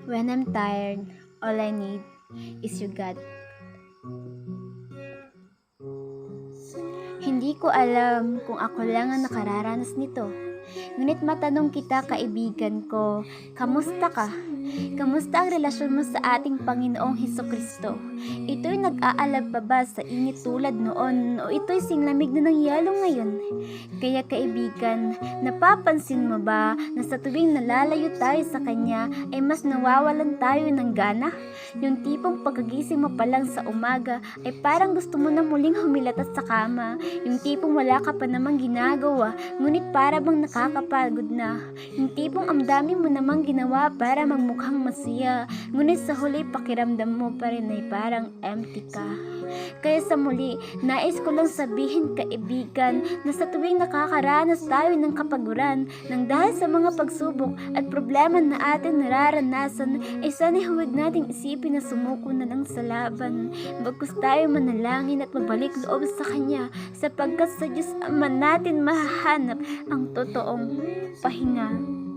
When I'm tired, all I need is you, God. Hindi ko alam kung ako lang ang nakararanas nito. Ngunit matanong kita, kaibigan ko, kamusta ka? Kamusta ang relasyon mo sa ating Panginoong Hesukristo? Ito'y nag-aalab pa ba sa init tulad noon o ito'y singlamig na ng yelo ngayon? Kaya kaibigan, napapansin mo ba na sa tuwing nalalayo tayo sa Kanya ay mas nawawalan tayo ng gana? Yung tipong pagkagising mo pa lang sa umaga ay parang gusto mo na muling humilatas sa kama. Yung tipong wala ka pa namang ginagawa, ngunit para bang nakakapagod na. Yung tipong ang dami mo namang ginawa para magmukhang masaya, ngunit sa huli pakiramdam mo pa rin ay parang empty ka. Kaya sa muli, nais ko lang sabihin, kaibigan, na sa tuwing nakakaranas tayo ng kapaguran nang dahil sa mga pagsubok at problema na ating nararanasan, ay sana'y huwag nating isipin na sumuko na lang sa laban. Bagkus tayo manalangin at magbalik loob sa Kanya, sapagkat sa Diyos Ama natin mahahanap ang totoong pahinga.